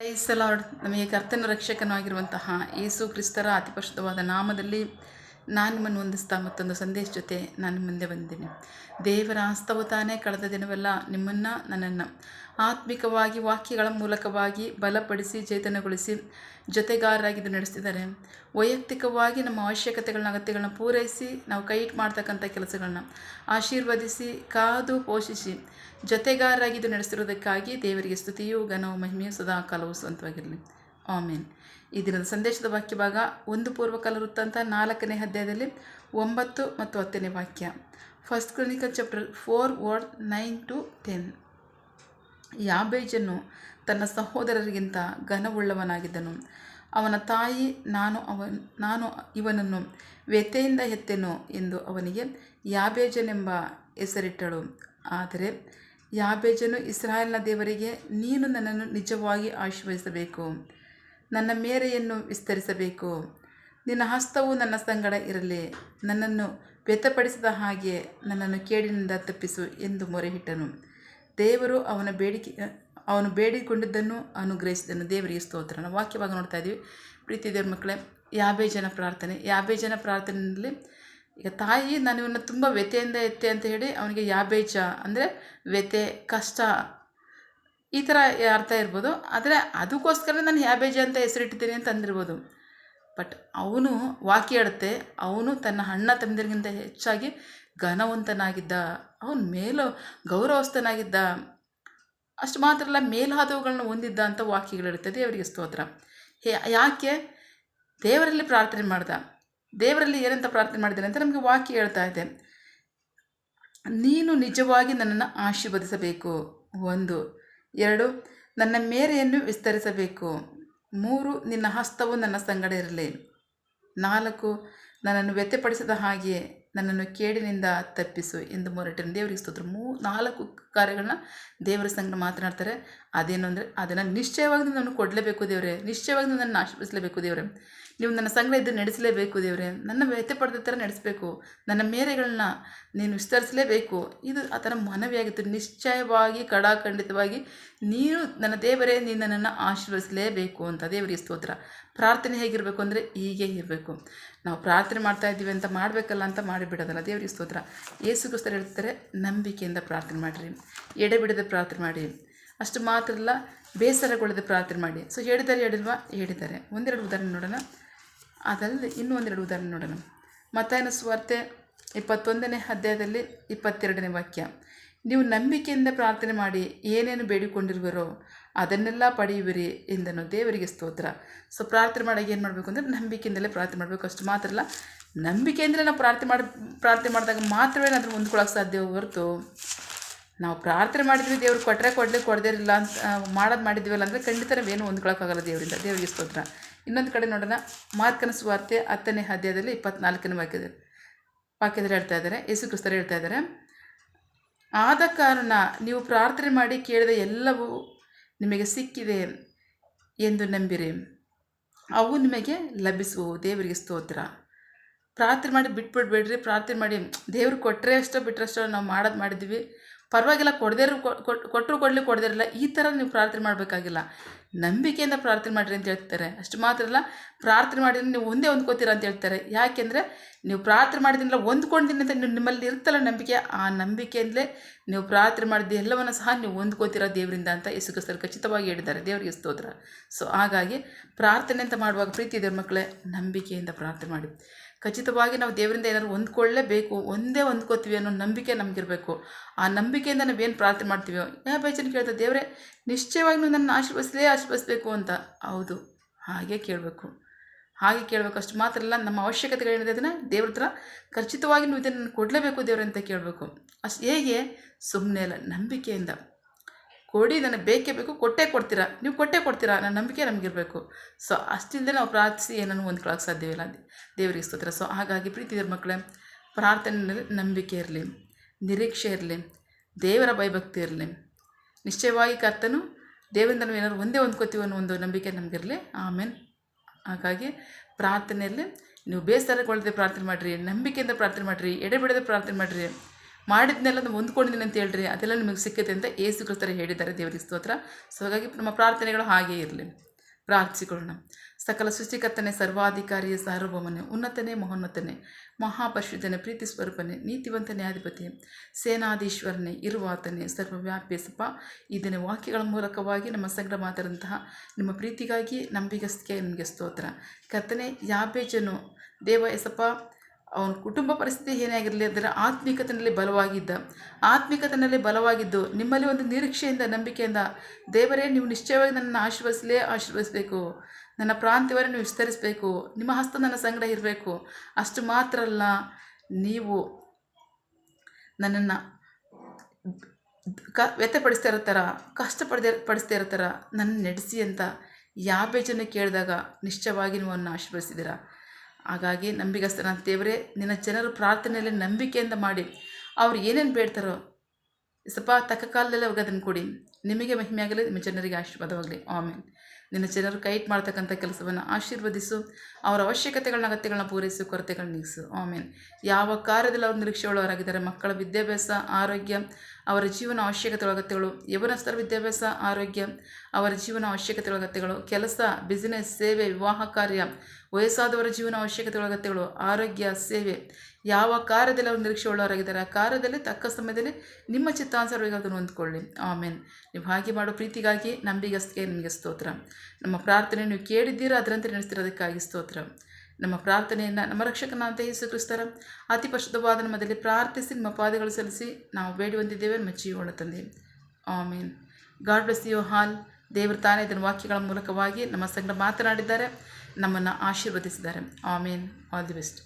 Praise the lord. ನಮಗೆ ಕರ್ತನ ರಕ್ಷಕನಾಗಿರುವಂತಹ ಯೇಸು ಕ್ರಿಸ್ತರ ಅತಿ ಪರಿಶುದ್ಧವಾದ ನಾಮದಲ್ಲಿ ನಾನು ನಿಮ್ಮನ್ನು ವಂದಿಸ್ತಾ ಮತ್ತೊಂದು ಸಂದೇಶ ಜೊತೆ ನಾನು ಮುಂದೆ ಬಂದಿದ್ದೀನಿ. ದೇವರ ಹಸ್ತವು ತಾನೇ ಕಳೆದ ದಿನವೆಲ್ಲ ನಿಮ್ಮನ್ನು ನನ್ನನ್ನು ಆತ್ಮಿಕವಾಗಿ ವಾಕ್ಯಗಳ ಮೂಲಕವಾಗಿ ಬಲಪಡಿಸಿ ಚೈತನ್ಯಗೊಳಿಸಿ ಜೊತೆಗಾರರಾಗಿದ್ದು ನಡೆಸ್ತಿದ್ದಾರೆ. ವೈಯಕ್ತಿಕವಾಗಿ ನಮ್ಮ ಅವಶ್ಯಕತೆಗಳನ್ನ ಅಗತ್ಯಗಳನ್ನ ಪೂರೈಸಿ ನಾವು ಕೈ ಮಾಡ್ತಕ್ಕಂಥ ಕೆಲಸಗಳನ್ನ ಆಶೀರ್ವದಿಸಿ ಕಾದು ಪೋಷಿಸಿ ಜೊತೆಗಾರರಾಗಿದ್ದು ನಡೆಸ್ತಿರೋದಕ್ಕಾಗಿ ದೇವರಿಗೆ ಸ್ತುತಿಯು ಘನವು ಮಹಿಮೆಯು ಸದಾ ಕಾಲವು ಸ್ವಂತವಾಗಿರಲಿ. ಆಮೇನ್. ಈ ದಿನದ ಸಂದೇಶದ ವಾಕ್ಯ ಭಾಗ 1 ಪೂರ್ವಕಾಲ ವೃತ್ತಾಂತ 4ನೇ ಅಧ್ಯಾಯದಲ್ಲಿ 9 ಮತ್ತು 10ನೇ ವಾಕ್ಯ. First Chronicle chapter 4 word 9-10. ಯಾಬೇಜನು ತನ್ನ ಸಹೋದರರಿಗಿಂತ ಘನವುಳ್ಳವನಾಗಿದ್ದನು. ಅವನ ತಾಯಿ ನಾನು ಇವನನ್ನು ವ್ಯಥೆಯಿಂದ ಹೆತ್ತೆನು ಎಂದು ಅವನಿಗೆ ಯಾಬೇಜನೆಂಬ ಹೆಸರಿಟ್ಟಳು. ಆದರೆ ಯಾಬೇಜನು ಇಸ್ರಾಯೇಲಿನ ದೇವರಿಗೆ, ನೀನು ನನ್ನನ್ನು ನಿಜವಾಗಿ ಆಶೀರ್ವದಿಸಬೇಕು, ನನ್ನ ಮೇರೆಯನ್ನು ವಿಸ್ತರಿಸಬೇಕು, ನಿನ್ನ ಹಸ್ತವು ನನ್ನ ಸಂಗಡ ಇರಲಿ, ನನ್ನನ್ನು ವ್ಯಥಪಡಿಸಿದ ಹಾಗೆ ನನ್ನನ್ನು ಕೇಡಿನಿಂದ ತಪ್ಪಿಸು ಎಂದು ಮೊರೆಯಿಟ್ಟನು. ದೇವರು ಅವನು ಬೇಡಿಕೊಂಡಿದ್ದನ್ನು ಅನುಗ್ರಹಿಸಿದನು. ದೇವರಿಗೆ ಸ್ತೋತ್ರ. ನಾವು ವಾಕ್ಯವಾಗಿ ನೋಡ್ತಾ ಇದ್ದೀವಿ. ಪ್ರೀತಿ ದೇವ್ರ ಮಕ್ಕಳೇ, ಯಾಬೇಜನ ಪ್ರಾರ್ಥನೆಯಲ್ಲಿ ಈಗ ತಾಯಿ ನಾನು ಇವನ್ನ ತುಂಬ ವ್ಯಥೆಯಿಂದ ಎತ್ತೆ ಅಂತ ಹೇಳಿ ಅವನಿಗೆ ಯಾಬೇಜ ಅಂದರೆ ವ್ಯಥೆ, ಕಷ್ಟ, ಈ ಥರ ಅರ್ಥ ಇರ್ಬೋದು. ಆದರೆ ಅದಕ್ಕೋಸ್ಕರ ನಾನು ಯಾಬೇಜ ಅಂತ ಹೆಸರಿಟ್ಟಿದ್ದೀನಿ ಅಂತ ಅಂದಿರ್ಬೋದು. ಬಟ್ ಅವನು ವಾಕ್ಯ ಹೇಳುತ್ತೆ, ಅವನು ತನ್ನ ಅಣ್ಣ ತಮ್ಮಂದಿರಿಗಿಂತ ಹೆಚ್ಚಾಗಿ ಘನವಂತನಾಗಿದ್ದ, ಅವನು ಗೌರವಸ್ಥನಾಗಿದ್ದ. ಅಷ್ಟು ಮಾತ್ರ ಅಲ್ಲ, ಮೇಲ್ಹಾದವುಗಳನ್ನ ಹೊಂದಿದ್ದ ಅಂತ ವಾಕ್ಯಗಳಿರ್ತದೆ. ದೇವರಿಗೆ ಸ್ತೋತ್ರ. ಯಾಕೆ ದೇವರಲ್ಲಿ ಪ್ರಾರ್ಥನೆ ಮಾಡ್ದ? ದೇವರಲ್ಲಿ ಏನಂತ ಪ್ರಾರ್ಥನೆ ಮಾಡಿದ್ದಾನೆ ಅಂತ ನಮಗೆ ವಾಕ್ಯ ಹೇಳ್ತಾ ಇದೆ. ನೀನು ನಿಜವಾಗಿ ನನ್ನನ್ನು ಆಶೀರ್ವದಿಸಬೇಕು. 1, 2 ನನ್ನ ಮೇರೆಯನ್ನು ವಿಸ್ತರಿಸಬೇಕು. 3 ನಿನ್ನ ಹಸ್ತವು ನನ್ನ ಸಂಗಡ ಇರಲಿ. 4 ನನ್ನನ್ನು ವ್ಯಥೆಪಡಿಸಿದ ಹಾಗೆ ನನ್ನನ್ನು ಕೇಡಿನಿಂದ ತಪ್ಪಿಸು ಎಂದು ಮೊರೆಯಿಟ್ಟನು. ದೇವರಿಗೆ ಸ್ತೋತ್ರ. 4 ಕಾರ್ಯಗಳನ್ನ ದೇವರ ಸಂಗಡ ಮಾತನಾಡ್ತಾರೆ. ಅದೇನು ಅಂದರೆ, ಅದನ್ನು ನಿಶ್ಚಯವಾಗಿ ನಾನು ಕೊಡಲೇಬೇಕು ದೇವರೇ, ನಿಶ್ಚಯವಾಗಿ ನನ್ನನ್ನು ಆಶೀರ್ವದಿಸಲೇಬೇಕು ದೇವರೇ, ನೀವು ನನ್ನ ಸಂಗಡ ಇದ್ದು ನಡೆಸಲೇಬೇಕು ದೇವರೇ, ನನ್ನ ವ್ಯಥೆ ಪಡೆದ ಥರ ನಡೆಸಬೇಕು, ನನ್ನ ಮೇರೆಗಳನ್ನ ನೀನು ವಿಸ್ತರಿಸಲೇಬೇಕು. ಇದು ಆ ಥರ ಮನವಿಯಾಗಿತ್ತು. ನಿಶ್ಚಯವಾಗಿ ಖಡಾಖಂಡಿತವಾಗಿ ನೀನು ನನ್ನ ದೇವರೇ, ನೀನು ನನ್ನನ್ನು ಆಶೀರ್ವದಿಸಲೇಬೇಕು ಅಂತ. ದೇವರಿಗೆ ಸ್ತೋತ್ರ. ಪ್ರಾರ್ಥನೆ ಹೇಗಿರಬೇಕು ಅಂದರೆ ಹೀಗೆ ಇರಬೇಕು. ನಾವು ಪ್ರಾರ್ಥನೆ ಮಾಡ್ತಾ ಇದ್ದೀವಿ ಅಂತ ಮಾಡಬೇಕಲ್ಲ ಅಂತ ಮಾಡಿಬಿಡೋದಲ್ಲ. ದೇವರಿಗೆ ಸ್ತೋತ್ರ. ಯೇಸು ಕ್ರಿಸ್ತರು ಹೇಳ್ತಾರೆ, ನಂಬಿಕೆಯಿಂದ ಪ್ರಾರ್ಥನೆ ಮಾಡಿರಿ, ಎಡೆಬಿಡದೆ ಪ್ರಾರ್ಥನೆ ಮಾಡಿ. ಅಷ್ಟು ಮಾತ್ರ ಅಲ್ಲ, ಬೇಸರಗೊಳ್ಳದೆ ಪ್ರಾರ್ಥನೆ ಮಾಡಿ. ಸೊ ಹೇಳಿದ್ದಾರೆ. ಒಂದೆರಡು ಉದಾಹರಣೆ ನೋಡೋಣ. ಅದಲ್ಲದೆ ಇನ್ನೂ ಒಂದೆರಡು ಉದಾಹರಣೆ ನೋಡೋಣ. ಮತ್ತಾಯನ ಸುವಾರ್ತೆ 21ನೇ ಅಧ್ಯಾಯದಲ್ಲಿ 22ನೇ ವಾಕ್ಯ. ನೀವು ನಂಬಿಕೆಯಿಂದ ಪ್ರಾರ್ಥನೆ ಮಾಡಿ ಏನೇನು ಬೇಡಿಕೊಂಡಿರುವಿರೋ ಅದನ್ನೆಲ್ಲ ಪಡೆಯುವಿರಿ ಎಂದನು. ದೇವರಿಗೆ ಸ್ತೋತ್ರ. ಸೊ ಪ್ರಾರ್ಥನೆ ಮಾಡೋಕೆ ಏನು ಮಾಡಬೇಕು ಅಂದರೆ ನಂಬಿಕೆಯಿಂದಲೇ ಪ್ರಾರ್ಥನೆ ಮಾಡಬೇಕು. ಅಷ್ಟು ಮಾತ್ರ ಅಲ್ಲ, ನಂಬಿಕೆಯಿಂದಲೇ ನಾವು ಪ್ರಾರ್ಥನೆ ಮಾಡಿದಾಗ ಮಾತ್ರವೇ ಅದನ್ನು ಹೊಂದ್ಕೊಳ್ಳೋಕೆ ಸಾಧ್ಯ ಹೊರತು ನಾವು ಪ್ರಾರ್ಥನೆ ಮಾಡಿದ್ವಿ ದೇವ್ರು ಕೊಡದೇ ಇರಲಿಲ್ಲ ಅಂತ ಮಾಡಿದ್ವಲ್ಲ ಅಂದರೆ ಖಂಡಿತ ನಾವೇನು ಹೊಂದ್ಕೊಳ್ಳೋಕ್ಕಾಗಲ್ಲ ದೇವರಿಂದ. ದೇವರಿಗೆ ಸ್ತೋತ್ರ. ಇನ್ನೊಂದು ಕಡೆ ನೋಡೋಣ. ಮಾರ್ಕನ ಸುವಾರ್ತೆ 10ನೇ ಅಧ್ಯಾಯದಲ್ಲಿ 24ನೇ ವಾಕ್ಯದಲ್ಲಿ ಹೇಳ್ತಾ ಇದ್ದಾರೆ, ಯೇಸು ಕ್ರಿಸ್ತರು ಹೇಳ್ತಾ ಇದ್ದಾರೆ, ಆದ ಕಾರಣ ನೀವು ಪ್ರಾರ್ಥನೆ ಮಾಡಿ ಕೇಳಿದ ಎಲ್ಲವೂ ನಿಮಗೆ ಸಿಕ್ಕಿದೆ ಎಂದು ನಂಬಿರಿ, ಅವು ನಿಮಗೆ ಲಭಿಸುವು. ದೇವರಿಗೆ ಸ್ತೋತ್ರ. ಪ್ರಾರ್ಥನೆ ಮಾಡಿ ಬಿಟ್ಬಿಡ್ಬೇಡ್ರಿ. ಪ್ರಾರ್ಥನೆ ಮಾಡಿ ದೇವ್ರು ಕೊಟ್ಟರೆ ಅಷ್ಟೋ ಬಿಟ್ಟರೆ ಅಷ್ಟೋ ನಾವು ಮಾಡಿದ್ವಿ, ಪರವಾಗಿಲ್ಲ, ಕೊಟ್ಟರು ಕೊಡದಿರಲ್ಲ, ಈ ಥರ ನೀವು ಪ್ರಾರ್ಥನೆ ಮಾಡಬೇಕಾಗಿಲ್ಲ. ನಂಬಿಕೆಯಿಂದ ಪ್ರಾರ್ಥನೆ ಮಾಡಿರಿ ಅಂತ ಹೇಳ್ತಾರೆ. ಅಷ್ಟು ಮಾತ್ರ ಅಲ್ಲ, ಪ್ರಾರ್ಥನೆ ಮಾಡಿದ್ರೆ ನೀವು ಒಂದೇ ಹೊಂದ್ಕೋತೀರಾ ಅಂತ ಹೇಳ್ತಾರೆ. ಯಾಕೆಂದರೆ ನೀವು ಪ್ರಾರ್ಥನೆ ಮಾಡಿದ್ದಿಲ್ಲ ಹೊಂದ್ಕೊಂಡಿದ್ದೀನಿ ಅಂತ ನಿಮ್ಮಲ್ಲಿ ಇರ್ತಲ್ಲ ನಂಬಿಕೆ, ಆ ನಂಬಿಕೆಯಿಂದಲೇ ನೀವು ಪ್ರಾರ್ಥನೆ ಮಾಡಿದ್ದು ಎಲ್ಲವನ್ನು ಸಹ ನೀವು ಹೊಂದ್ಕೋತೀರಾ ದೇವರಿಂದ ಅಂತ ಯೇಸು ಕ್ರಿಸ್ತರು ಖಚಿತವಾಗಿ ಹೇಳಿದ್ದಾರೆ. ದೇವರಿಗೆ ಸ್ತೋತ್ರ. ಸೊ ಹಾಗಾಗಿ ಪ್ರಾರ್ಥನೆ ಅಂತ ಮಾಡುವಾಗ ಪ್ರೀತಿ ದೇವ್ರ ಮಕ್ಕಳೇ, ನಂಬಿಕೆಯಿಂದ ಪ್ರಾರ್ಥನೆ ಮಾಡಿ. ಖಚಿತವಾಗಿ ನಾವು ದೇವರಿಂದ ಏನಾದ್ರು ಹೊಂದ್ಕೊಳ್ಳೇಬೇಕು, ಒಂದೇ ಹೊಂದ್ಕೋತೀವಿ ಅನ್ನೋ ನಂಬಿಕೆ ನಮಗಿರಬೇಕು. ಆ ನಂಬಿಕೆಯಿಂದ ನಾವೇನು ಪ್ರಾರ್ಥನೆ ಮಾಡ್ತೀವೋ, ಬೇಜಾರು ಕೇಳ್ತಾ ದೇವರೇ ನಿಶ್ಚಯವಾಗಿ ನೀವು ನನ್ನ ಆಶೀರ್ವದಿಸಬೇಕು ಅಂತ. ಹೌದು, ಹಾಗೆ ಕೇಳಬೇಕು. ಅಷ್ಟು ಮಾತ್ರ ಅಲ್ಲ, ನಮ್ಮ ಅವಶ್ಯಕತೆಗಳೇನಿದೆ ಅದನ್ನು ದೇವ್ರ ಹತ್ರ ಖಚಿತವಾಗಿ ನೀವು ಇದನ್ನು ಕೊಡಲೇಬೇಕು ದೇವ್ರ ಅಂತ ಕೇಳಬೇಕು. ಅಷ್ಟು ಹೇಗೆ? ಸುಮ್ಮನೆ ಅಲ್ಲ, ನಂಬಿಕೆಯಿಂದ ಕೊಡಿ, ನನಗೆ ಬೇಕೇ ಬೇಕು, ಕೊಡ್ತೀರಾ, ನೀವು ಕೊಡ್ತೀರಾ, ನನ್ನ ನಂಬಿಕೆ ನಮಗಿರಬೇಕು. ಸೊ ಅಷ್ಟಿಲ್ಲದೆ ನಾವು ಪ್ರಾರ್ಥಿಸಿ ಏನನ್ನು ಹೊಂದ್ಕೊಳ್ಳೋಕೆ ಸಾಧ್ಯವಿಲ್ಲ. ದೇವರಿಗೆ ಸ್ತೋತ್ರ. ಸೊ ಹಾಗಾಗಿ ಪ್ರೀತಿ ದೇವ್ರ ಮಕ್ಕಳೇ, ಪ್ರಾರ್ಥನೆಯಲ್ಲಿ ನಂಬಿಕೆ ಇರಲಿ, ನಿರೀಕ್ಷೆ ಇರಲಿ, ದೇವರ ಭಯಭಕ್ತಿ ಇರಲಿ. ನಿಶ್ಚಯವಾಗಿ ಕರ್ತನು ದೇವರಿಂದ ನಾವು ಏನಾದ್ರು ಒಂದೇ ಹೊಂದ್ಕೋತೀವಿ ಅನ್ನೋ ಒಂದು ನಂಬಿಕೆ ನಮಗಿರಲಿ. ಆಮೇಲೆ ಹಾಗಾಗಿ ಪ್ರಾರ್ಥನೆಯಲ್ಲಿ ನೀವು ಬೇಸರಗೊಳ್ಳದೆ ಪ್ರಾರ್ಥನೆ ಮಾಡಿರಿ, ನಂಬಿಕೆಯಿಂದ ಪ್ರಾರ್ಥನೆ ಮಾಡಿರಿ, ಎಡೆಬಿಡದೆ ಪ್ರಾರ್ಥನೆ ಮಾಡಿರಿ. ಮಾಡಿದ್ನೆಲ್ಲ ಹೊಂದ್ಕೊಂಡಿದ್ದೀನಿ ಅಂತ ಹೇಳ್ರಿ, ಅದೆಲ್ಲ ನಿಮಗೆ ಸಿಕ್ಕೈತೆ ಅಂತ ಯೇಸು ಕ್ರಿಸ್ತರು ಹೇಳಿದ್ದಾರೆ. ದೇವರಿಗೆ ಸ್ತೋತ್ರ. ಸೊ ಹಾಗಾಗಿ ನಮ್ಮ ಪ್ರಾರ್ಥನೆಗಳು ಹಾಗೇ ಇರಲಿ. ಪ್ರಾರ್ಥಿಸಿಕೊಳ್ಳೋಣ. ಸಕಲ ಸೃಷ್ಟಿಕರ್ತನೆ, ಸರ್ವಾಧಿಕಾರಿಯೇ, ಸಾರ್ವಭೌಮನೆ, ಉನ್ನತನೇ, ಮಹೋನ್ನತನೇ, ಮಹಾಪರಿಶುದ್ಧನೇ, ಪ್ರೀತಿ ಸ್ವರೂಪನೇ, ನೀತಿವಂತ ನ್ಯಾಯಾಧಿಪತಿ, ಸೇನಾಧೀಶ್ವರನೇ, ಇರುವಾತನೇ, ಸರ್ವವ್ಯಾಪಿಸಪ್ಪ, ಇದನ್ನೇ ವಾಕ್ಯಗಳ ಮೂಲಕವಾಗಿ ನಮ್ಮ ಸಂಗಡ ಮಾತಾದಂತಹ ನಿಮ್ಮ ಪ್ರೀತಿಗಾಗಿ ನಂಬಿಗಸ್ತಿಗೆ ನಿಮಗೆ ಸ್ತೋತ್ರ. ಕರ್ತನೆ, ಯಾಬೇಜನು ದೇವ ಎಸಪ್ಪ, ಅವನ ಕುಟುಂಬ ಪರಿಸ್ಥಿತಿ ಏನೇ ಆಗಿರಲಿ ಅದರ ಆತ್ಮಿಕತೆಯಲ್ಲಿ ಬಲವಾಗಿದ್ದು ನಿಮ್ಮಲ್ಲಿ ಒಂದು ನಿರೀಕ್ಷೆಯಿಂದ, ನಂಬಿಕೆಯಿಂದ, ದೇವರೇ ನೀವು ನಿಶ್ಚಯವಾಗಿ ನನ್ನನ್ನು ಆಶೀರ್ವದಿಸಬೇಕು, ನನ್ನ ಪ್ರಾಂತ್ಯವನ್ನು ನೀವು ವಿಸ್ತರಿಸಬೇಕು, ನಿಮ್ಮ ಹಸ್ತ ನನ್ನ ಸಂಗಡ ಇರಬೇಕು. ಅಷ್ಟು ಮಾತ್ರ ಅಲ್ಲ, ನೀವು ನನ್ನನ್ನು ವ್ಯಥೆಪಡಿಸ್ತಾ ಇರೋ ಥರ, ಪಡಿಸ್ತಾ ಇರೋ ಥರ ನನ್ನ ನಡೆಸಿ ಅಂತ ಯಾಬೇಜನ್ನು ಕೇಳಿದಾಗ ನಿಶ್ಚಯವಾಗಿ ನೀವು ಅವನ್ನು ಆಶೀರ್ವದಿಸಿದ್ದೀರಾ. ಹಾಗಾಗಿ ನಂಬಿಗಸ್ತನ ದೇವರೇ, ನಿನ್ನ ಜನರು ಪ್ರಾರ್ಥನೆಯಲ್ಲಿ ನಂಬಿಕೆಯಿಂದ ಮಾಡಿ ಅವ್ರು ಏನೇನು ಬೇಡ್ತಾರೋ ಸ್ವಲ್ಪ ತಕ್ಕ ಕಾಲದಲ್ಲೇ ಅವ್ರಿಗೆ ಅದನ್ನು ಕೊಡಿ. ನಿಮಗೆ ಮಹಿಮೆ ಆಗಲಿ, ನಿಮ್ಮ ಜನರಿಗೆ ಆಶೀರ್ವಾದವಾಗಲಿ. ಆಮೇಲೆ ನಿನ್ನ ಜನರು ಕೈಟ್ ಮಾಡ್ತಕ್ಕಂಥ ಕೆಲಸವನ್ನು ಆಶೀರ್ವದಿಸು, ಅವರ ಅಗತ್ಯಗಳನ್ನ ಪೂರೈಸು, ಕೊರತೆಗಳನ್ನ ನೀಗಿಸು. ಆಮೇಲೆ ಯಾವ ಕಾರ್ಯದಲ್ಲಿ ಅವರು ನಿರೀಕ್ಷೆ ಉಳ್ಳವರಾಗಿದ್ದಾರೆ, ಮಕ್ಕಳ ವಿದ್ಯಾಭ್ಯಾಸ, ಆರೋಗ್ಯ, ಅವರ ಜೀವನ ಅಗತ್ಯಗಳು, ಯವನಸ್ಥರ ವಿದ್ಯಾಭ್ಯಾಸ, ಆರೋಗ್ಯ, ಅವರ ಜೀವನ ಅಗತ್ಯಗಳು, ಕೆಲಸ, ಬಿಸಿನೆಸ್, ಸೇವೆ, ವಿವಾಹ ಕಾರ್ಯ, ವಯಸ್ಸಾದವರ ಜೀವನ ಅಗತ್ಯಗಳು, ಆರೋಗ್ಯ, ಸೇವೆ, ಯಾವ ಕಾರ್ಯದಲ್ಲಿ ಅವರು ನಿರೀಕ್ಷೆ ಉಳ್ಳವರಾಗಿದ್ದಾರೆ ಆ ಕಾರ್ಯದಲ್ಲಿ ತಕ್ಕ ಸಮಯದಲ್ಲಿ ನಿಮ್ಮ ಚಿತ್ತಾನುಸಾರವಾಗಿ ಅದನ್ನು ಹೊಂದ್ಕೊಳ್ಳಿ. ಆಮೇಲೆ ನೀವು ಹಾಗೆ ಮಾಡೋ ಪ್ರೀತಿಗಾಗಿ ನಂಬಿಗಸ್ತಿಗೆ ನಿಮಗೆ ಸ್ತೋತ್ರ. ನಮ್ಮ ಪ್ರಾರ್ಥನೆ ನೀವು ಕೇಳಿದ್ದೀರಾ, ಅದರಂತೆ ನಡೆಸ್ತಿರೋದಕ್ಕಾಗಿ ಸ್ತೋತ್ರ. ನಮ್ಮ ಪ್ರಾರ್ಥನೆಯನ್ನು ನಮ್ಮ ರಕ್ಷಕನಾದ ಯೇಸು ಕ್ರಿಸ್ತರ ಅತಿ ಪರಿಶುದ್ಧವಾದ ನಮ್ಮದಲ್ಲಿ ಪ್ರಾರ್ಥಿಸಿ ನಿಮ್ಮ ಪಾದಗಳು ಸಲ್ಲಿಸಿ ನಾವು ಬೇಡಿ ಹೊಂದಿದ್ದೇವೆ, ನಮ್ಮ ಜೀವನ ತಂದೆ. Amen. God bless you all. ದೇವರು ತಾನೇ ಇದನ್ನು ವಾಕ್ಯಗಳ ಮೂಲಕವಾಗಿ ನಮ್ಮ ಸಂಗಡ ಮಾತನಾಡಿದ್ದಾರೆ, ನಮ್ಮನ್ನು ಆಶೀರ್ವದಿಸಿದ್ದಾರೆ. ಆಮೇನ್. All the best.